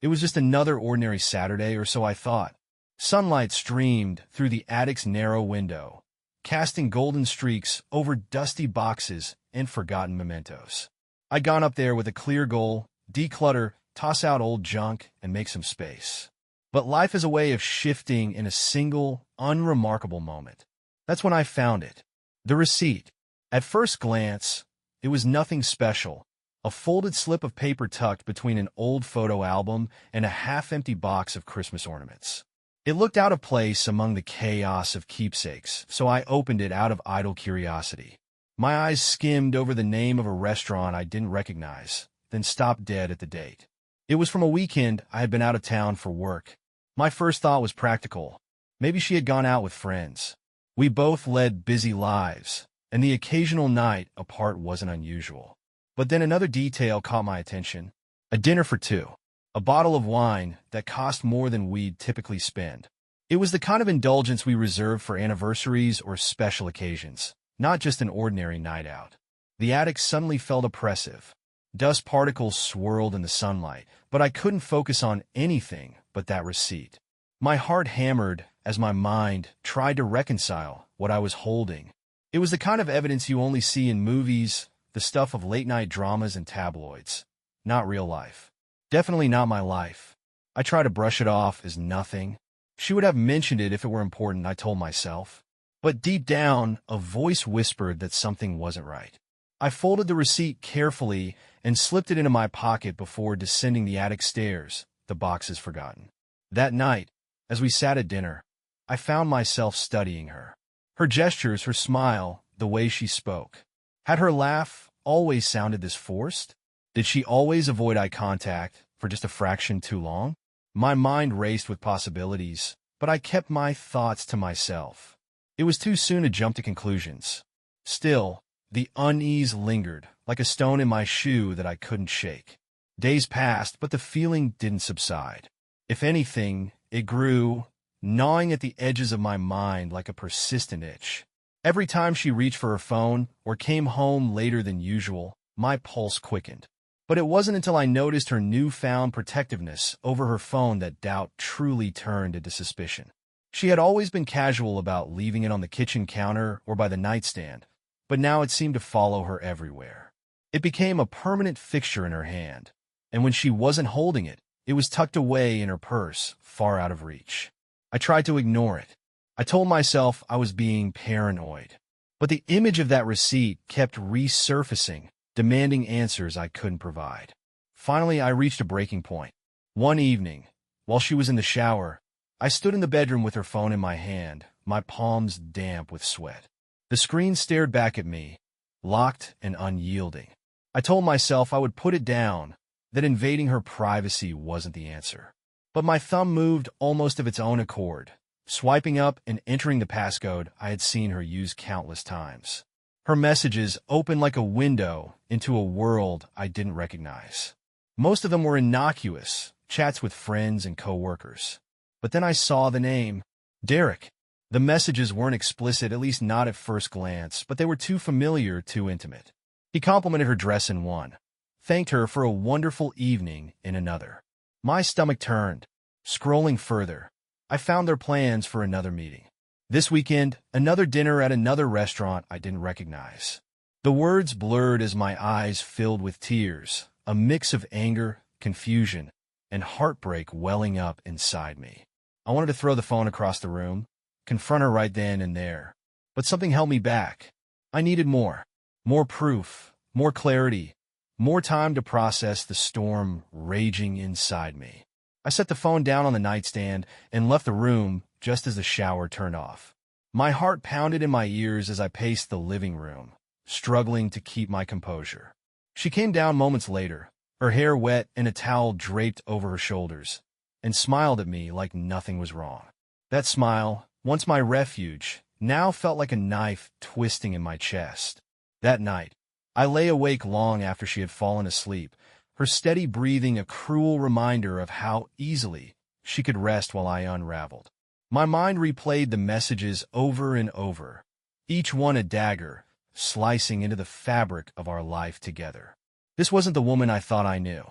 It was just another ordinary Saturday, or so I thought. Sunlight streamed through the attic's narrow window, casting golden streaks over dusty boxes and forgotten mementos. I'd gone up there with a clear goal: declutter, toss out old junk, and make some space. But life is a way of shifting in a single, unremarkable moment. That's when I found it. The receipt. At first glance, it was nothing special. A folded slip of paper tucked between an old photo album and a half-empty box of Christmas ornaments. It looked out of place among the chaos of keepsakes, so I opened it out of idle curiosity. My eyes skimmed over the name of a restaurant I didn't recognize, then stopped dead at the date. It was from a weekend I had been out of town for work. My first thought was practical. Maybe she had gone out with friends. We both led busy lives, and the occasional night apart wasn't unusual. But then another detail caught my attention. A dinner for two. A bottle of wine that cost more than we'd typically spend. It was the kind of indulgence we reserved for anniversaries or special occasions, not just an ordinary night out. The attic suddenly felt oppressive. Dust particles swirled in the sunlight, but I couldn't focus on anything but that receipt. My heart hammered as my mind tried to reconcile what I was holding. It was the kind of evidence you only see in movies, the stuff of late-night dramas and tabloids. Not real life. Definitely not my life. I tried to brush it off as nothing. She would have mentioned it if it were important, I told myself. But deep down, a voice whispered that something wasn't right. I folded the receipt carefully and slipped it into my pocket before descending the attic stairs, the boxes forgotten. That night, as we sat at dinner, I found myself studying her. Her gestures, her smile, the way she spoke. Had her laugh always sounded this forced? Did she always avoid eye contact for just a fraction too long? My mind raced with possibilities, but I kept my thoughts to myself. It was too soon to jump to conclusions. Still, the unease lingered, like a stone in my shoe that I couldn't shake. Days passed, but the feeling didn't subside. If anything, it grew, gnawing at the edges of my mind like a persistent itch. Every time she reached for her phone or came home later than usual, my pulse quickened. But it wasn't until I noticed her newfound protectiveness over her phone that doubt truly turned into suspicion. She had always been casual about leaving it on the kitchen counter or by the nightstand, but now it seemed to follow her everywhere. It became a permanent fixture in her hand, and when she wasn't holding it, it was tucked away in her purse, far out of reach. I tried to ignore it. I told myself I was being paranoid. But the image of that receipt kept resurfacing, demanding answers I couldn't provide. Finally, I reached a breaking point. One evening, while she was in the shower, I stood in the bedroom with her phone in my hand, my palms damp with sweat. The screen stared back at me, locked and unyielding. I told myself I would put it down, that invading her privacy wasn't the answer. But my thumb moved almost of its own accord, swiping up and entering the passcode I had seen her use countless times. Her messages opened like a window into a world I didn't recognize. Most of them were innocuous, chats with friends and coworkers. But then I saw the name, Derek. The messages weren't explicit, at least not at first glance, but they were too familiar, too intimate. He complimented her dress in one, thanked her for a wonderful evening in another. My stomach turned. Scrolling further, I found their plans for another meeting. This weekend, another dinner at another restaurant I didn't recognize. The words blurred as my eyes filled with tears, a mix of anger, confusion, and heartbreak welling up inside me. I wanted to throw the phone across the room, confront her right then and there. But something held me back. I needed more. More proof, more clarity, more time to process the storm raging inside me. I set the phone down on the nightstand and left the room just as the shower turned off. My heart pounded in my ears as I paced the living room, struggling to keep my composure. She came down moments later, her hair wet and a towel draped over her shoulders, and smiled at me like nothing was wrong. That smile, once my refuge, now felt like a knife twisting in my chest. That night, I lay awake long after she had fallen asleep, her steady breathing a cruel reminder of how easily she could rest while I unraveled. My mind replayed the messages over and over, each one a dagger, slicing into the fabric of our life together. This wasn't the woman I thought I knew,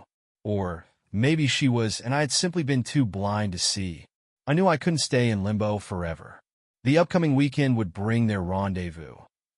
or Maybe she was, and I had simply been too blind to see. I knew I couldn't stay in limbo forever. The upcoming weekend would bring their rendezvous,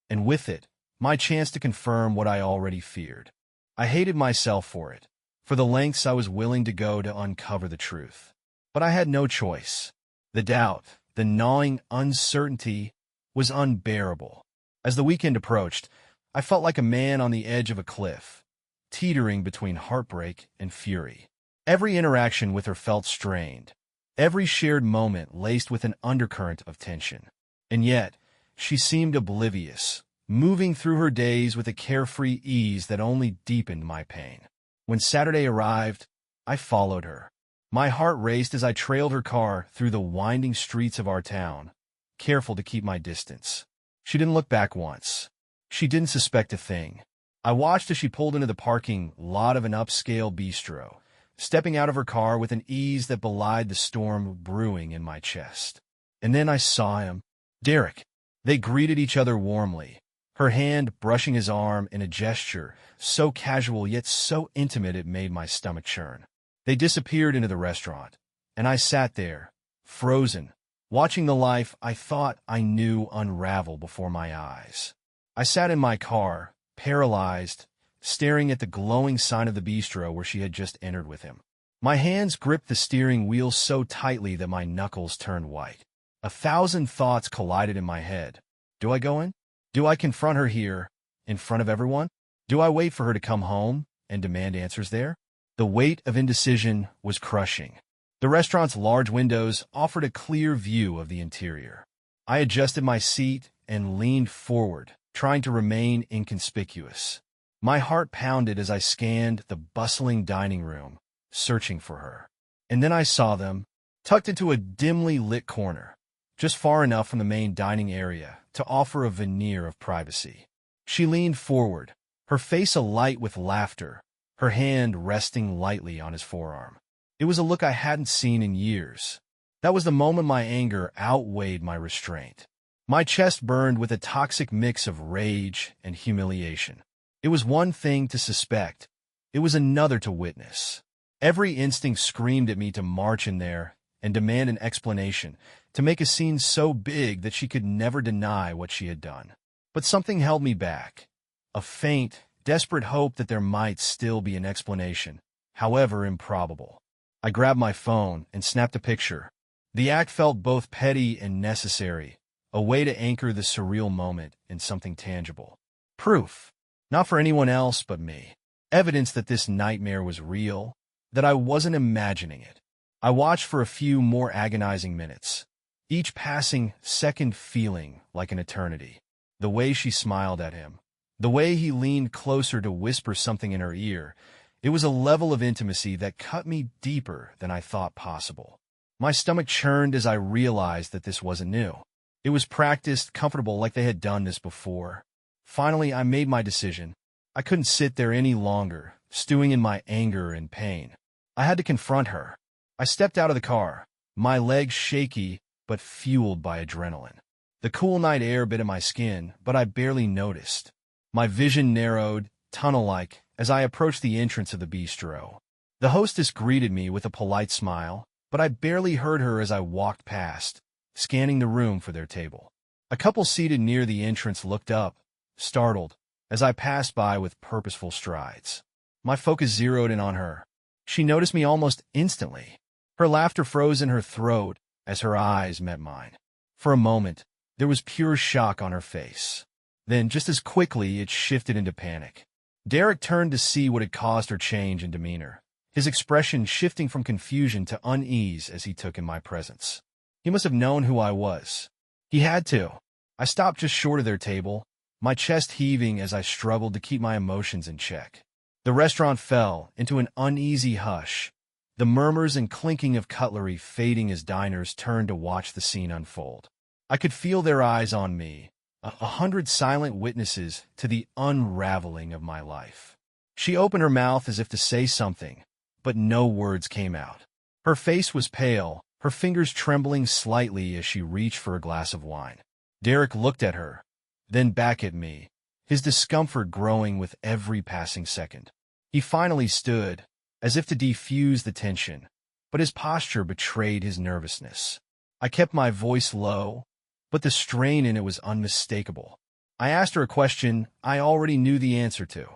and with it, my chance to confirm what I already feared. I hated myself for it, for the lengths I was willing to go to uncover the truth. But I had no choice. The doubt, the gnawing uncertainty, was unbearable. As the weekend approached, I felt like a man on the edge of a cliff, teetering between heartbreak and fury. Every interaction with her felt strained, every shared moment laced with an undercurrent of tension. And yet, she seemed oblivious, moving through her days with a carefree ease that only deepened my pain. When Saturday arrived, I followed her. My heart raced as I trailed her car through the winding streets of our town, careful to keep my distance. She didn't look back once. She didn't suspect a thing. I watched as she pulled into the parking lot of an upscale bistro, stepping out of her car with an ease that belied the storm brewing in my chest. And then I saw him. Derek. They greeted each other warmly, her hand brushing his arm in a gesture so casual yet so intimate it made my stomach churn. They disappeared into the restaurant, and I sat there, frozen, watching the life I thought I knew unravel before my eyes. I sat in my car, paralyzed, staring at the glowing sign of the bistro where she had just entered with him. My hands gripped the steering wheel so tightly that my knuckles turned white. 1,000 thoughts collided in my head. Do I go in? Do I confront her here, in front of everyone? Do I wait for her to come home and demand answers there? The weight of indecision was crushing. The restaurant's large windows offered a clear view of the interior. I adjusted my seat and leaned forward, trying to remain inconspicuous. My heart pounded as I scanned the bustling dining room, searching for her. And then I saw them, tucked into a dimly lit corner, just far enough from the main dining area to offer a veneer of privacy. She leaned forward, her face alight with laughter, her hand resting lightly on his forearm. It was a look I hadn't seen in years. That was the moment my anger outweighed my restraint. My chest burned with a toxic mix of rage and humiliation. It was one thing to suspect. It was another to witness. Every instinct screamed at me to march in there and demand an explanation, to make a scene so big that she could never deny what she had done. But something held me back. A faint, desperate hope that there might still be an explanation, however improbable. I grabbed my phone and snapped a picture. The act felt both petty and necessary, a way to anchor the surreal moment in something tangible. Proof. Not for anyone else but me. Evidence that this nightmare was real, that I wasn't imagining it. I watched for a few more agonizing minutes, each passing second feeling like an eternity. The way she smiled at him, the way he leaned closer to whisper something in her ear, it was a level of intimacy that cut me deeper than I thought possible. My stomach churned as I realized that this wasn't new. It was practiced, comfortable, like they had done this before. Finally, I made my decision. I couldn't sit there any longer, stewing in my anger and pain. I had to confront her. I stepped out of the car, my legs shaky but fueled by adrenaline. The cool night air bit at my skin, but I barely noticed. My vision narrowed, tunnel-like, as I approached the entrance of the bistro. The hostess greeted me with a polite smile, but I barely heard her as I walked past, scanning the room for their table. A couple seated near the entrance looked up, startled, as I passed by with purposeful strides. My focus zeroed in on her. She noticed me almost instantly. Her laughter froze in her throat as her eyes met mine. For a moment, there was pure shock on her face. Then, just as quickly, it shifted into panic. Derek turned to see what had caused her change in demeanor, his expression shifting from confusion to unease as he took in my presence. He must have known who I was. He had to. I stopped just short of their table, my chest heaving as I struggled to keep my emotions in check. The restaurant fell into an uneasy hush, the murmurs and clinking of cutlery fading as diners turned to watch the scene unfold. I could feel their eyes on me, 100 silent witnesses to the unraveling of my life. She opened her mouth as if to say something, but no words came out. Her face was pale, her fingers trembling slightly as she reached for a glass of wine. Derek looked at her, then back at me, his discomfort growing with every passing second. He finally stood, as if to defuse the tension, but his posture betrayed his nervousness. I kept my voice low, but the strain in it was unmistakable. I asked her a question I already knew the answer to,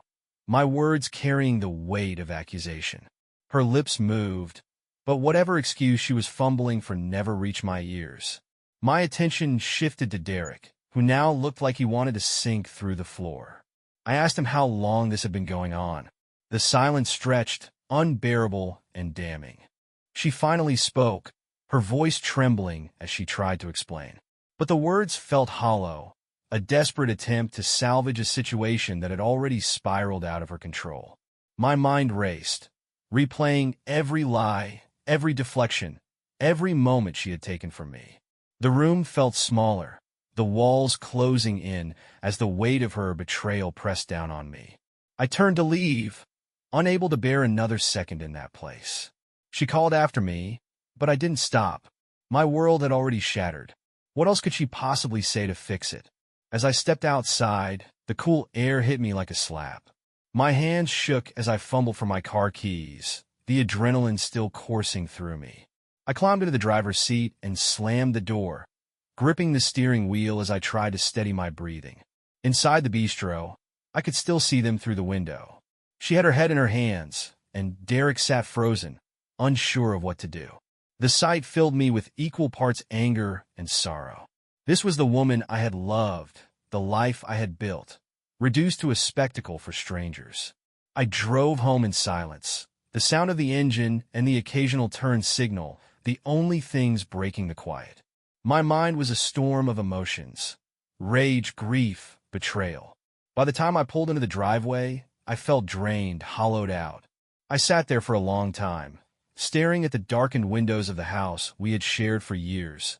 my words carrying the weight of accusation. Her lips moved, but whatever excuse she was fumbling for never reached my ears. My attention shifted to Derek, who now looked like he wanted to sink through the floor. I asked him how long this had been going on. The silence stretched, unbearable and damning. She finally spoke, her voice trembling as she tried to explain. But the words felt hollow, a desperate attempt to salvage a situation that had already spiraled out of her control. My mind raced, replaying every lie, every deflection, every moment she had taken from me. The room felt smaller, the walls closing in as the weight of her betrayal pressed down on me. I turned to leave, unable to bear another second in that place. She called after me, but I didn't stop. My world had already shattered. What else could she possibly say to fix it? As I stepped outside, the cool air hit me like a slap. My hands shook as I fumbled for my car keys, the adrenaline still coursing through me. I climbed into the driver's seat and slammed the door, gripping the steering wheel as I tried to steady my breathing. Inside the bistro, I could still see them through the window. She had her head in her hands, and Derek sat frozen, unsure of what to do. The sight filled me with equal parts anger and sorrow. This was the woman I had loved, the life I had built, reduced to a spectacle for strangers. I drove home in silence, the sound of the engine and the occasional turn signal, the only things breaking the quiet. My mind was a storm of emotions: rage, grief, betrayal. By the time I pulled into the driveway, I felt drained, hollowed out. I sat there for a long time, staring at the darkened windows of the house we had shared for years,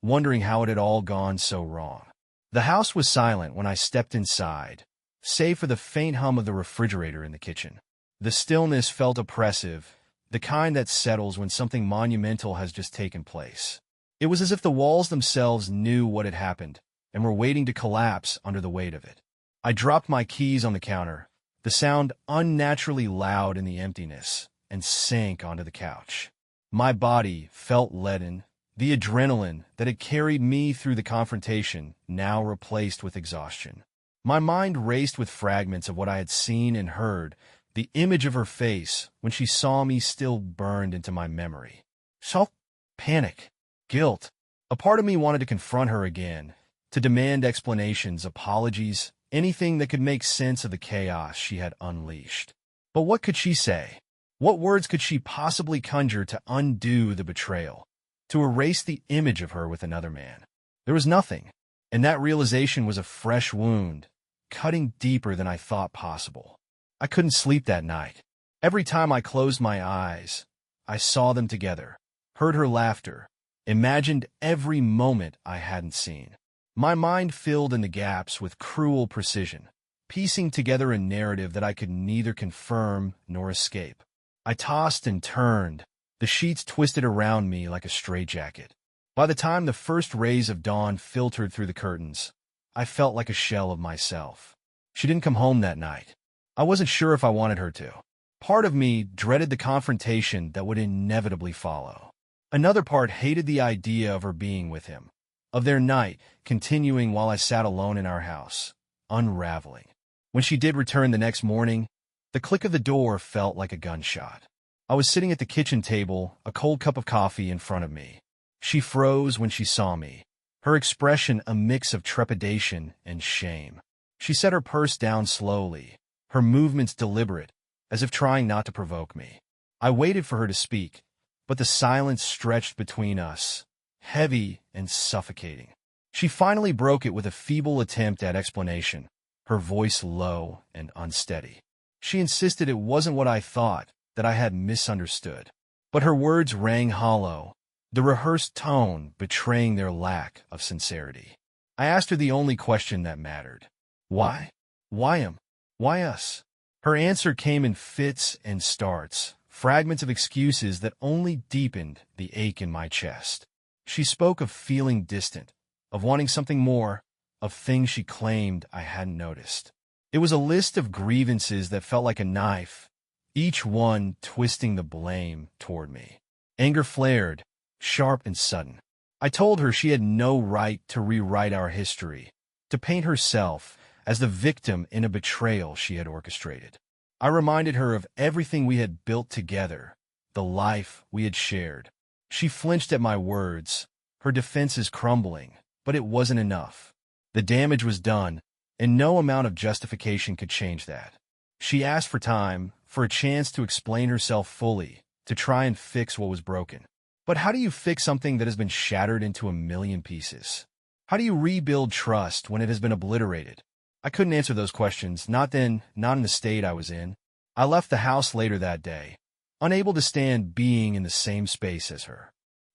wondering how it had all gone so wrong. The house was silent when I stepped inside, save for the faint hum of the refrigerator in the kitchen. The stillness felt oppressive, the kind that settles when something monumental has just taken place. It was as if the walls themselves knew what had happened and were waiting to collapse under the weight of it. I dropped my keys on the counter, the sound unnaturally loud in the emptiness, and sank onto the couch. My body felt leaden, the adrenaline that had carried me through the confrontation now replaced with exhaustion. My mind raced with fragments of what I had seen and heard. The image of her face when she saw me still burned into my memory. Shock, panic, guilt. A part of me wanted to confront her again, to demand explanations, apologies, anything that could make sense of the chaos she had unleashed. But what could she say? What words could she possibly conjure to undo the betrayal, to erase the image of her with another man? There was nothing, and that realization was a fresh wound, cutting deeper than I thought possible. I couldn't sleep that night. Every time I closed my eyes, I saw them together, heard her laughter, imagined every moment I hadn't seen. My mind filled in the gaps with cruel precision, piecing together a narrative that I could neither confirm nor escape. I tossed and turned, the sheets twisted around me like a straitjacket. By the time the first rays of dawn filtered through the curtains, I felt like a shell of myself. She didn't come home that night. I wasn't sure if I wanted her to. Part of me dreaded the confrontation that would inevitably follow. Another part hated the idea of her being with him, of their night continuing while I sat alone in our house, unraveling. When she did return the next morning, the click of the door felt like a gunshot. I was sitting at the kitchen table, a cold cup of coffee in front of me. She froze when she saw me, her expression a mix of trepidation and shame. She set her purse down slowly, her movements deliberate, as if trying not to provoke me. I waited for her to speak, but the silence stretched between us, heavy and suffocating. She finally broke it with a feeble attempt at explanation, her voice low and unsteady. She insisted it wasn't what I thought, that I had misunderstood. But her words rang hollow, the rehearsed tone betraying their lack of sincerity. I asked her the only question that mattered. Why? Why him? Why us? Her answer came in fits and starts, fragments of excuses that only deepened the ache in my chest. She spoke of feeling distant, of wanting something more, of things she claimed I hadn't noticed. It was a list of grievances that felt like a knife, each one twisting the blame toward me. Anger flared, sharp and sudden. I told her she had no right to rewrite our history, to paint herself as the victim in a betrayal she had orchestrated. I reminded her of everything we had built together, the life we had shared. She flinched at my words, her defenses crumbling, but it wasn't enough. The damage was done, and no amount of justification could change that. She asked for time, for a chance to explain herself fully, to try and fix what was broken. But how do you fix something that has been shattered into a million pieces? How do you rebuild trust when it has been obliterated? I couldn't answer those questions, not then, not in the state I was in. I left the house later that day, unable to stand being in the same space as her.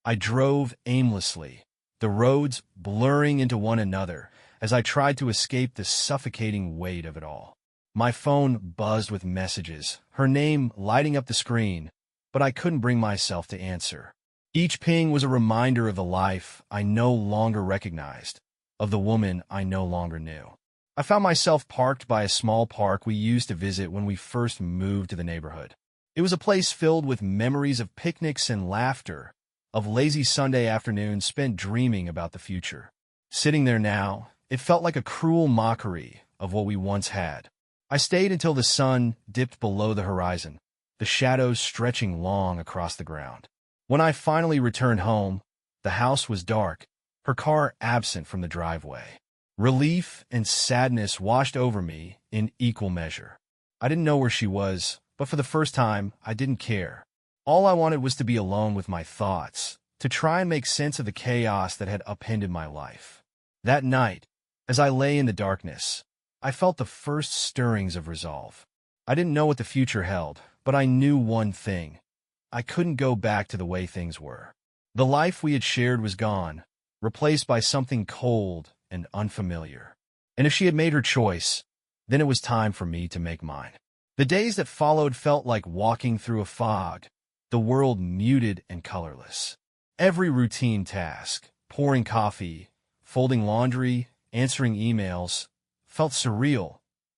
I drove aimlessly, the roads blurring into one another as I tried to escape the suffocating weight of it all. My phone buzzed with messages, her name lighting up the screen, but I couldn't bring myself to answer. Each ping was a reminder of the life I no longer recognized, of the woman I no longer knew. I found myself parked by a small park we used to visit when we first moved to the neighborhood. It was a place filled with memories of picnics and laughter, of lazy Sunday afternoons spent dreaming about the future. Sitting there now, it felt like a cruel mockery of what we once had. I stayed until the sun dipped below the horizon, the shadows stretching long across the ground. When I finally returned home, the house was dark, her car absent from the driveway. Relief and sadness washed over me in equal measure. I didn't know where she was, but for the first time, I didn't care. All I wanted was to be alone with my thoughts, to try and make sense of the chaos that had upended my life. That night, as I lay in the darkness, I felt the first stirrings of resolve. I didn't know what the future held, but I knew one thing. I couldn't go back to the way things were. The life we had shared was gone, replaced by something cold and unfamiliar. And if she had made her choice, then it was time for me to make mine. The days that followed felt like walking through a fog, the world muted and colorless. Every routine task, pouring coffee, folding laundry, answering emails, felt surreal,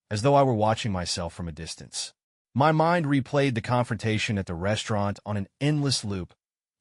as though I were watching myself from a distance. My mind replayed the confrontation at the restaurant on an endless loop,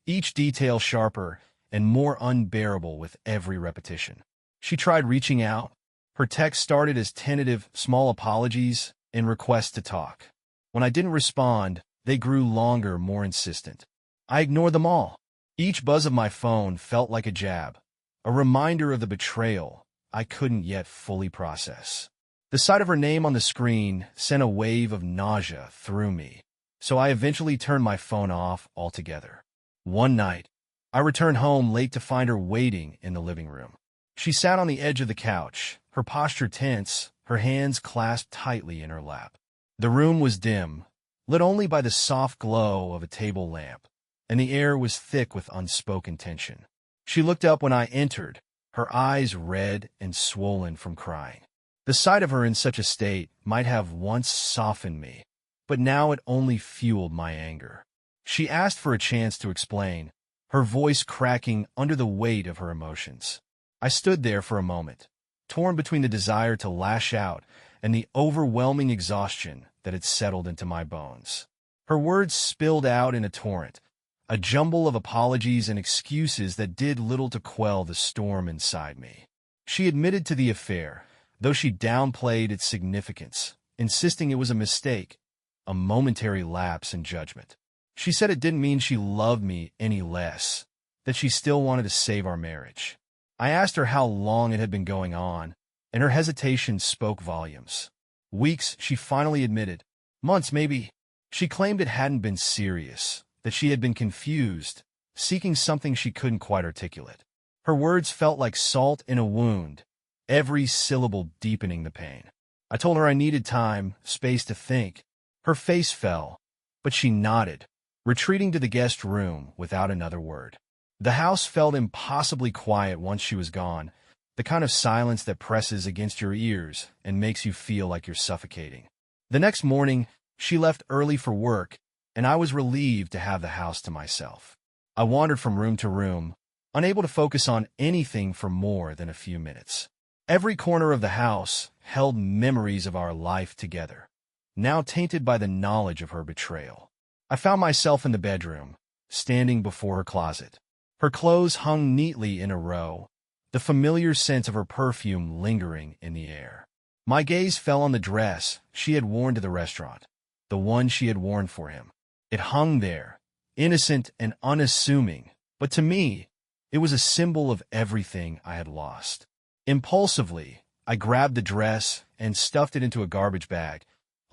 each detail sharper and more unbearable with every repetition. She tried reaching out. Her text started as tentative, small apologies and requests to talk. When I didn't respond, they grew longer, more insistent. I ignored them all. Each buzz of my phone felt like a jab, a reminder of the betrayal I couldn't yet fully process. The sight of her name on the screen sent a wave of nausea through me, so I eventually turned my phone off altogether. One night, I returned home late to find her waiting in the living room. She sat on the edge of the couch, her posture tense, her hands clasped tightly in her lap. The room was dim, lit only by the soft glow of a table lamp, and the air was thick with unspoken tension. She looked up when I entered, her eyes red and swollen from crying. The sight of her in such a state might have once softened me, but now it only fueled my anger. She asked for a chance to explain, her voice cracking under the weight of her emotions. I stood there for a moment, torn between the desire to lash out and the overwhelming exhaustion that had settled into my bones. Her words spilled out in a torrent, a jumble of apologies and excuses that did little to quell the storm inside me. She admitted to the affair, though she downplayed its significance, insisting it was a mistake, a momentary lapse in judgment. She said it didn't mean she loved me any less, that she still wanted to save our marriage. I asked her how long it had been going on, and her hesitation spoke volumes. Weeks, she finally admitted. Months, maybe. She claimed it hadn't been serious, that she had been confused, seeking something she couldn't quite articulate. Her words felt like salt in a wound, every syllable deepening the pain. I told her I needed time, space to think. Her face fell, but she nodded, retreating to the guest room without another word. The house felt impossibly quiet once she was gone, the kind of silence that presses against your ears and makes you feel like you're suffocating. The next morning, she left early for work, and I was relieved to have the house to myself. I wandered from room to room, unable to focus on anything for more than a few minutes. Every corner of the house held memories of our life together. now tainted by the knowledge of her betrayal. I found myself in the bedroom, standing before her closet. Her clothes hung neatly in a row, the familiar scent of her perfume lingering in the air. My gaze fell on the dress she had worn to the restaurant, the one she had worn for him. It hung there, innocent and unassuming, but to me, it was a symbol of everything I had lost. Impulsively, I grabbed the dress and stuffed it into a garbage bag,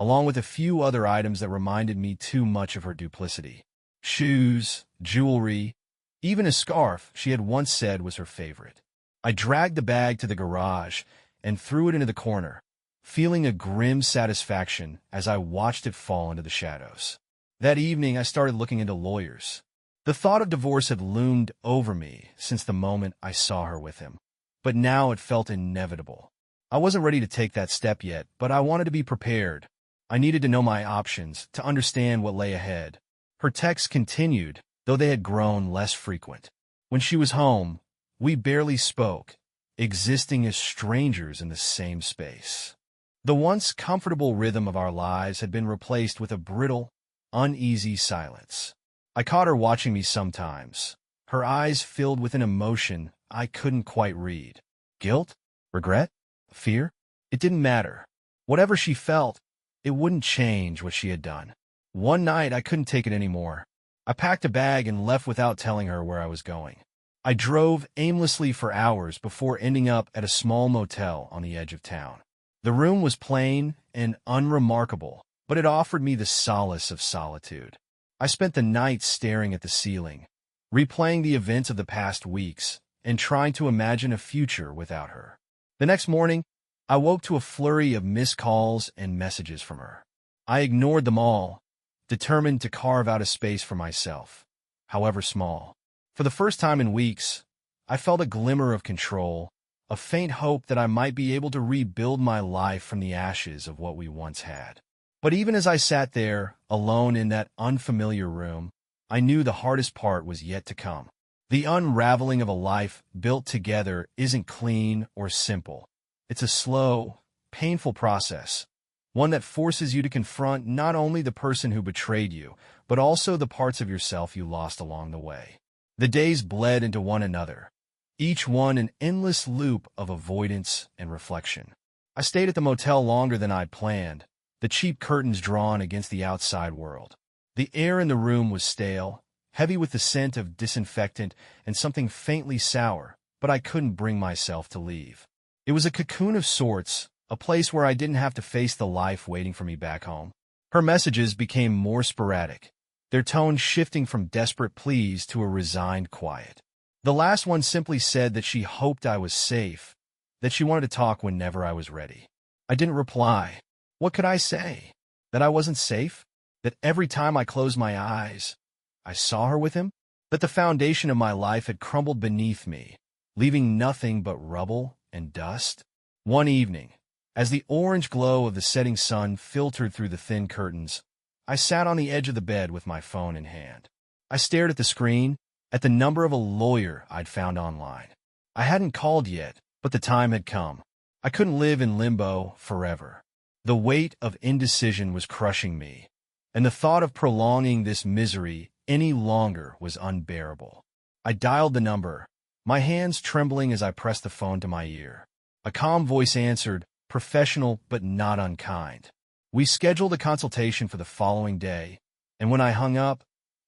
along with a few other items that reminded me too much of her duplicity. Shoes, jewelry, even a scarf she had once said was her favorite. I dragged the bag to the garage and threw it into the corner, feeling a grim satisfaction as I watched it fall into the shadows. That evening, I started looking into lawyers. The thought of divorce had loomed over me since the moment I saw her with him, but now it felt inevitable. I wasn't ready to take that step yet, but I wanted to be prepared. I needed to know my options, to understand what lay ahead. Her texts continued, though they had grown less frequent. When she was home, we barely spoke, existing as strangers in the same space. The once comfortable rhythm of our lives had been replaced with a brittle, uneasy silence. I caught her watching me sometimes, her eyes filled with an emotion I couldn't quite read. Guilt? Regret? Fear? It didn't matter. Whatever she felt, it wouldn't change what she had done. One night, I couldn't take it anymore. I packed a bag and left without telling her where I was going. I drove aimlessly for hours before ending up at a small motel on the edge of town. The room was plain and unremarkable, but it offered me the solace of solitude. I spent the night staring at the ceiling, replaying the events of the past weeks, and trying to imagine a future without her. The next morning, I woke to a flurry of missed calls and messages from her. I ignored them all, determined to carve out a space for myself, however small. For the first time in weeks, I felt a glimmer of control, a faint hope that I might be able to rebuild my life from the ashes of what we once had. But even as I sat there, alone in that unfamiliar room, I knew the hardest part was yet to come. The unraveling of a life built together isn't clean or simple. It's a slow, painful process, one that forces you to confront not only the person who betrayed you, but also the parts of yourself you lost along the way. The days bled into one another, each one an endless loop of avoidance and reflection. I stayed at the motel longer than I'd planned, the cheap curtains drawn against the outside world. The air in the room was stale, heavy with the scent of disinfectant and something faintly sour, but I couldn't bring myself to leave. It was a cocoon of sorts, a place where I didn't have to face the life waiting for me back home. Her messages became more sporadic, their tone shifting from desperate pleas to a resigned quiet. The last one simply said that she hoped I was safe, that she wanted to talk whenever I was ready. I didn't reply. What could I say? That I wasn't safe? That every time I closed my eyes, I saw her with him? That the foundation of my life had crumbled beneath me, leaving nothing but rubble and dust? One evening, as the orange glow of the setting sun filtered through the thin curtains, I sat on the edge of the bed with my phone in hand. I stared at the screen, at the number of a lawyer I'd found online. I hadn't called yet, but the time had come. I couldn't live in limbo forever. The weight of indecision was crushing me, and the thought of prolonging this misery any longer was unbearable. I dialed the number, my hands trembling as I pressed the phone to my ear. A calm voice answered, professional but not unkind. We scheduled a consultation for the following day, and when I hung up,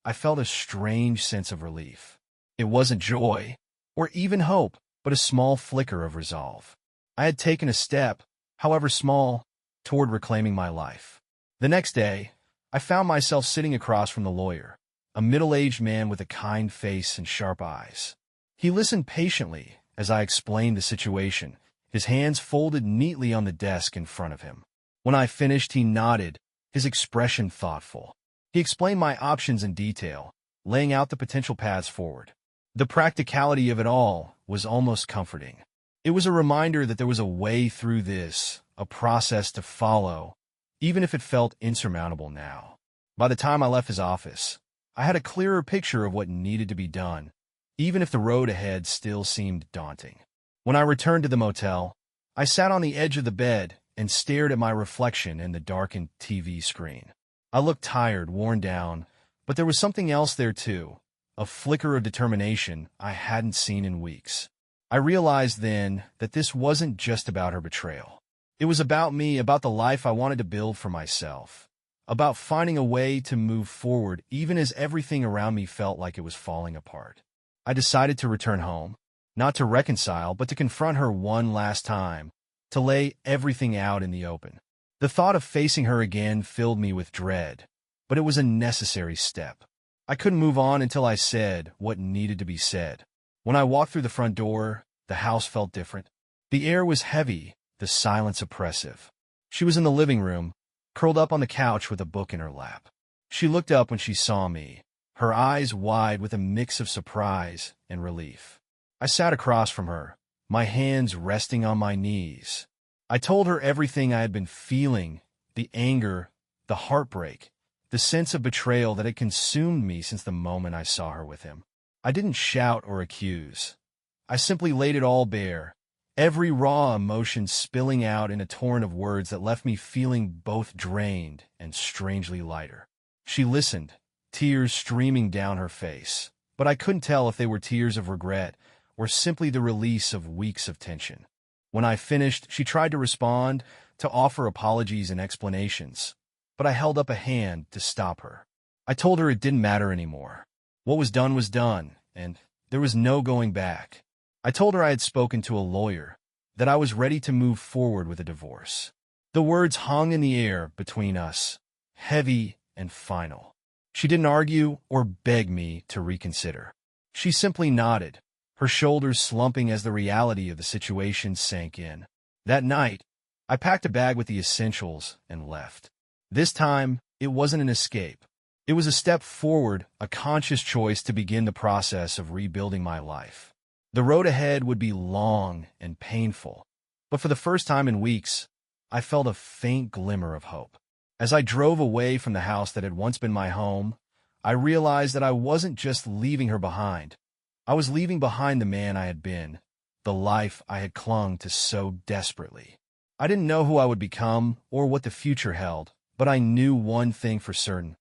I felt a strange sense of relief. It wasn't joy, or even hope, but a small flicker of resolve. I had taken a step, however small, toward reclaiming my life. The next day, I found myself sitting across from the lawyer, a middle-aged man with a kind face and sharp eyes. He listened patiently as I explained the situation, his hands folded neatly on the desk in front of him. When I finished, he nodded, his expression thoughtful. He explained my options in detail, laying out the potential paths forward. The practicality of it all was almost comforting. It was a reminder that there was a way through this, a process to follow, even if it felt insurmountable now. By the time I left his office, I had a clearer picture of what needed to be done, even if the road ahead still seemed daunting. When I returned to the motel, I sat on the edge of the bed, and stared at my reflection in the darkened TV screen. I looked tired, worn down, but there was something else there too, a flicker of determination I hadn't seen in weeks. I realized then that this wasn't just about her betrayal. It was about me, about the life I wanted to build for myself, about finding a way to move forward even as everything around me felt like it was falling apart. I decided to return home, not to reconcile, but to confront her one last time, to lay everything out in the open. The thought of facing her again filled me with dread, but it was a necessary step. I couldn't move on until I said what needed to be said. When I walked through the front door, the house felt different. The air was heavy, the silence oppressive. She was in the living room, curled up on the couch with a book in her lap. She looked up when she saw me, her eyes wide with a mix of surprise and relief. I sat across from her, my hands resting on my knees. I told her everything I had been feeling, the anger, the heartbreak, the sense of betrayal that had consumed me since the moment I saw her with him. I didn't shout or accuse. I simply laid it all bare, every raw emotion spilling out in a torrent of words that left me feeling both drained and strangely lighter. She listened, tears streaming down her face, but I couldn't tell if they were tears of regret or simply the release of weeks of tension. When I finished, she tried to respond, to offer apologies and explanations, but I held up a hand to stop her. I told her it didn't matter anymore. What was done, and there was no going back. I told her I had spoken to a lawyer, that I was ready to move forward with a divorce. The words hung in the air between us, heavy and final. She didn't argue or beg me to reconsider. She simply nodded, her shoulders slumping as the reality of the situation sank in. That night, I packed a bag with the essentials and left. This time, it wasn't an escape. It was a step forward, a conscious choice to begin the process of rebuilding my life. The road ahead would be long and painful, but for the first time in weeks, I felt a faint glimmer of hope. As I drove away from the house that had once been my home, I realized that I wasn't just leaving her behind. I was leaving behind the man I had been, the life I had clung to so desperately. I didn't know who I would become or what the future held, but I knew one thing for certain.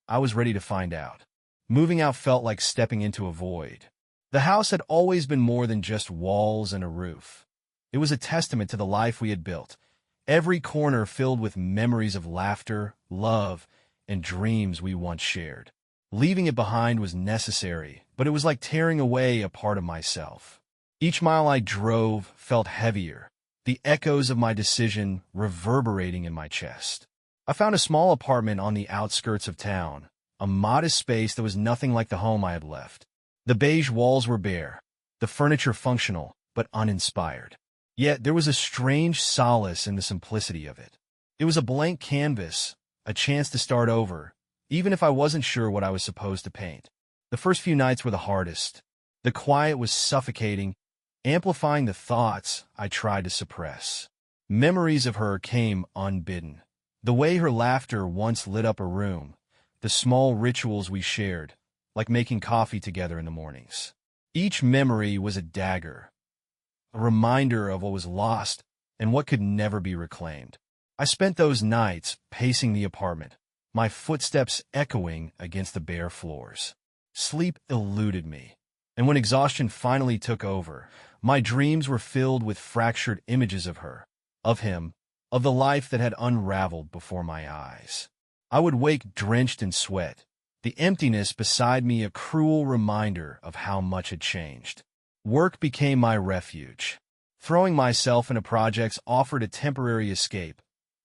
I was ready to find out. Moving out felt like stepping into a void. The house had always been more than just walls and a roof. It was a testament to the life we had built, every corner filled with memories of laughter, love, and dreams we once shared. Leaving it behind was necessary, but it was like tearing away a part of myself. Each mile I drove felt heavier, the echoes of my decision reverberating in my chest. I found a small apartment on the outskirts of town, a modest space that was nothing like the home I had left. The beige walls were bare, the furniture functional, but uninspired. Yet there was a strange solace in the simplicity of it. It was a blank canvas, a chance to start over, even if I wasn't sure what I was supposed to paint. The first few nights were the hardest. The quiet was suffocating, amplifying the thoughts I tried to suppress. Memories of her came unbidden. The way her laughter once lit up a room, the small rituals we shared, like making coffee together in the mornings. Each memory was a dagger, a reminder of what was lost and what could never be reclaimed. I spent those nights pacing the apartment, my footsteps echoing against the bare floors. Sleep eluded me, and when exhaustion finally took over, my dreams were filled with fractured images of her, of him, of the life that had unraveled before my eyes. I would wake drenched in sweat, the emptiness beside me a cruel reminder of how much had changed. Work became my refuge. Throwing myself into projects offered a temporary escape,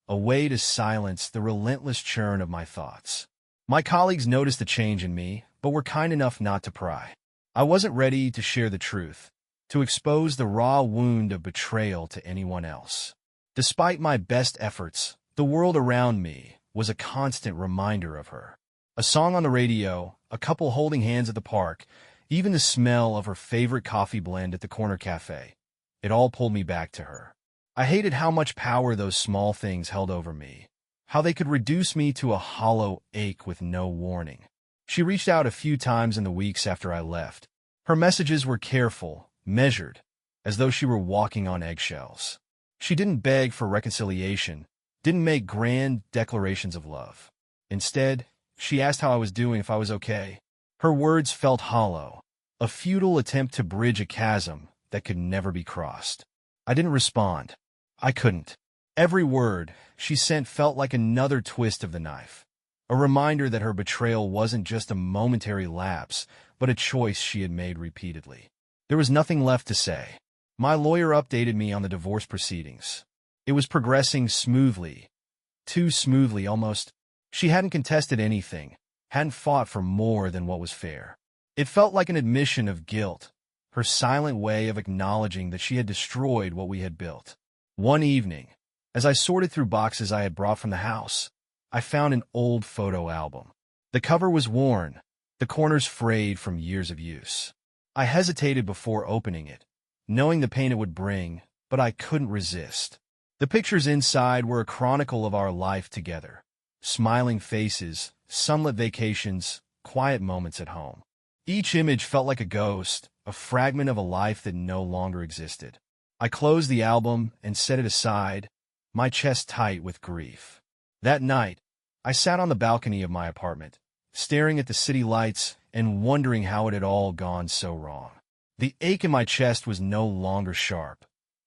a way to silence the relentless churn of my thoughts. My colleagues noticed the change in me, but were kind enough not to pry. I wasn't ready to share the truth, to expose the raw wound of betrayal to anyone else. Despite my best efforts, the world around me was a constant reminder of her. A song on the radio, a couple holding hands at the park, even the smell of her favorite coffee blend at the corner cafe. It all pulled me back to her. I hated how much power those small things held over me, how they could reduce me to a hollow ache with no warning. She reached out a few times in the weeks after I left. Her messages were careful, measured, as though she were walking on eggshells. She didn't beg for reconciliation, didn't make grand declarations of love. Instead, she asked how I was doing, if I was okay. Her words felt hollow, a futile attempt to bridge a chasm that could never be crossed. I didn't respond. I couldn't. Every word she sent felt like another twist of the knife, a reminder that her betrayal wasn't just a momentary lapse, but a choice she had made repeatedly. There was nothing left to say. My lawyer updated me on the divorce proceedings. It was progressing smoothly, too smoothly almost. She hadn't contested anything, hadn't fought for more than what was fair. It felt like an admission of guilt, her silent way of acknowledging that she had destroyed what we had built. One evening, as I sorted through boxes I had brought from the house, I found an old photo album. The cover was worn, the corners frayed from years of use. I hesitated before opening it, knowing the pain it would bring, but I couldn't resist. The pictures inside were a chronicle of our life together. Smiling faces, sunlit vacations, quiet moments at home. Each image felt like a ghost, a fragment of a life that no longer existed. I closed the album and set it aside, my chest tight with grief. That night, I sat on the balcony of my apartment, staring at the city lights and wondering how it had all gone so wrong. The ache in my chest was no longer sharp.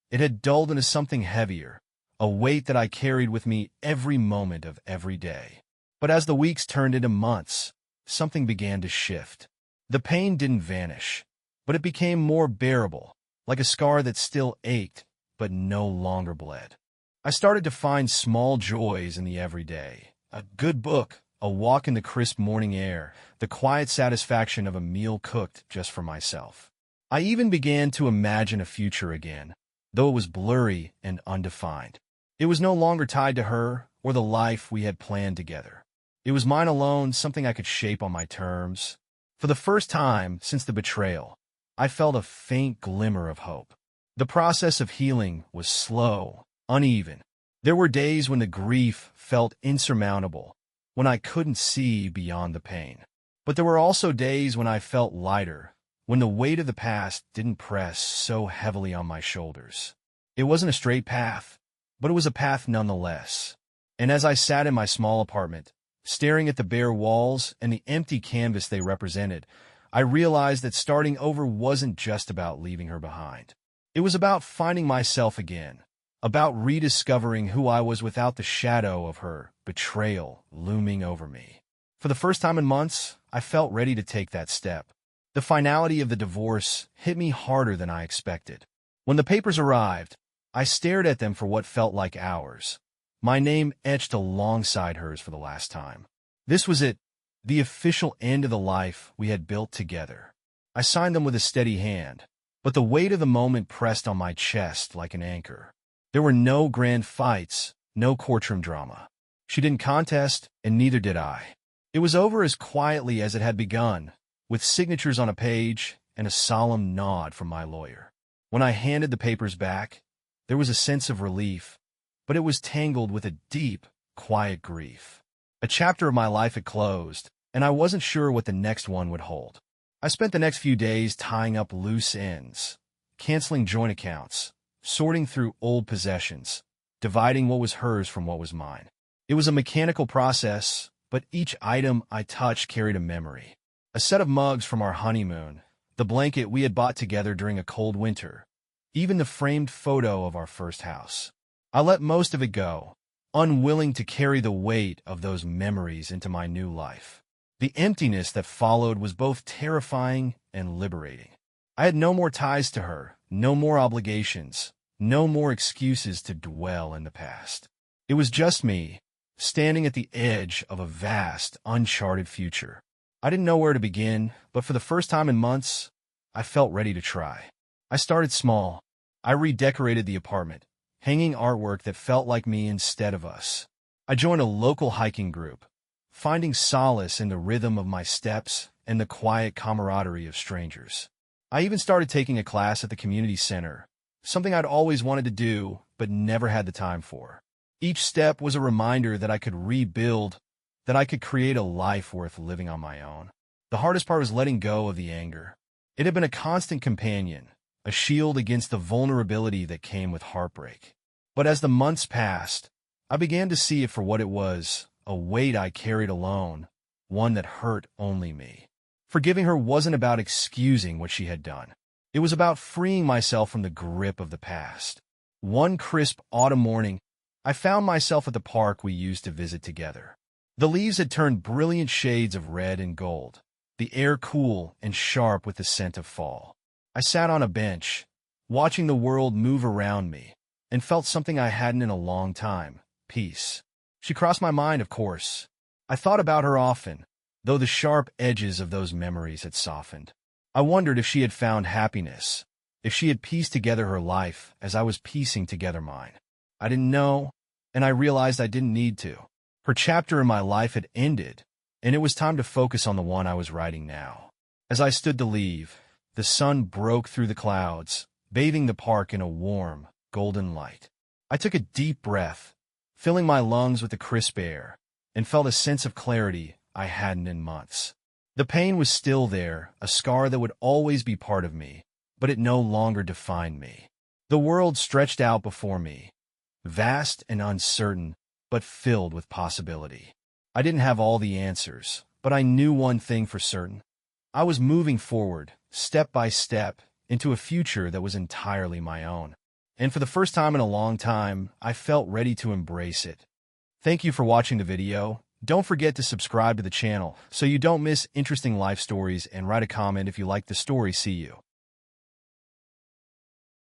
It had dulled into something heavier, a weight that I carried with me every moment of every day. But as the weeks turned into months, something began to shift. The pain didn't vanish, but it became more bearable, like a scar that still ached, but no longer bled. I started to find small joys in the everyday. A good book, a walk in the crisp morning air, the quiet satisfaction of a meal cooked just for myself. I even began to imagine a future again, though it was blurry and undefined. It was no longer tied to her or the life we had planned together. It was mine alone, something I could shape on my terms. For the first time since the betrayal, I felt a faint glimmer of hope. The process of healing was slow, uneven. There were days when the grief felt insurmountable, when I couldn't see beyond the pain. But there were also days when I felt lighter, when the weight of the past didn't press so heavily on my shoulders. It wasn't a straight path, but it was a path nonetheless. And as I sat in my small apartment, staring at the bare walls and the empty canvas they represented, I realized that starting over wasn't just about leaving her behind. It was about finding myself again, about rediscovering who I was without the shadow of her betrayal looming over me. For the first time in months, I felt ready to take that step. The finality of the divorce hit me harder than I expected. When the papers arrived, I stared at them for what felt like hours, my name etched alongside hers for the last time. This was it, the official end of the life we had built together. I signed them with a steady hand, but the weight of the moment pressed on my chest like an anchor. There were no grand fights, no courtroom drama. She didn't contest, and neither did I. It was over as quietly as it had begun, with signatures on a page and a solemn nod from my lawyer. When I handed the papers back, there was a sense of relief, but it was tangled with a deep, quiet grief. A chapter of my life had closed, and I wasn't sure what the next one would hold. I spent the next few days tying up loose ends, canceling joint accounts, sorting through old possessions, dividing what was hers from what was mine. It was a mechanical process, but each item I touched carried a memory. A set of mugs from our honeymoon, the blanket we had bought together during a cold winter, even the framed photo of our first house. I let most of it go, unwilling to carry the weight of those memories into my new life. The emptiness that followed was both terrifying and liberating. I had no more ties to her, no more obligations, no more excuses to dwell in the past. It was just me, standing at the edge of a vast, uncharted future. I didn't know where to begin, but for the first time in months, I felt ready to try. I started small. I redecorated the apartment, hanging artwork that felt like me instead of us. I joined a local hiking group, finding solace in the rhythm of my steps and the quiet camaraderie of strangers. I even started taking a class at the community center, something I'd always wanted to do but never had the time for. Each step was a reminder that I could rebuild, that I could create a life worth living on my own. The hardest part was letting go of the anger. It had been a constant companion, a shield against the vulnerability that came with heartbreak. But as the months passed, I began to see it for what it was, a weight I carried alone, one that hurt only me. Forgiving her wasn't about excusing what she had done. It was about freeing myself from the grip of the past. One crisp autumn morning, I found myself at the park we used to visit together. The leaves had turned brilliant shades of red and gold, the air cool and sharp with the scent of fall. I sat on a bench, watching the world move around me, and felt something I hadn't in a long time: peace. She crossed my mind, of course. I thought about her often, though the sharp edges of those memories had softened. I wondered if she had found happiness, if she had pieced together her life as I was piecing together mine. I didn't know, and I realized I didn't need to. Her chapter in my life had ended, and it was time to focus on the one I was writing now. As I stood to leave, the sun broke through the clouds, bathing the park in a warm, golden light. I took a deep breath, filling my lungs with the crisp air, and felt a sense of clarity I hadn't in months. The pain was still there, a scar that would always be part of me, but it no longer defined me. The world stretched out before me, vast and uncertain, but filled with possibility. I didn't have all the answers, but I knew one thing for certain. I was moving forward, step by step, into a future that was entirely my own. And for the first time in a long time, I felt ready to embrace it. Thank you for watching the video. Don't forget to subscribe to the channel so you don't miss interesting life stories, and write a comment if you like the story. See you.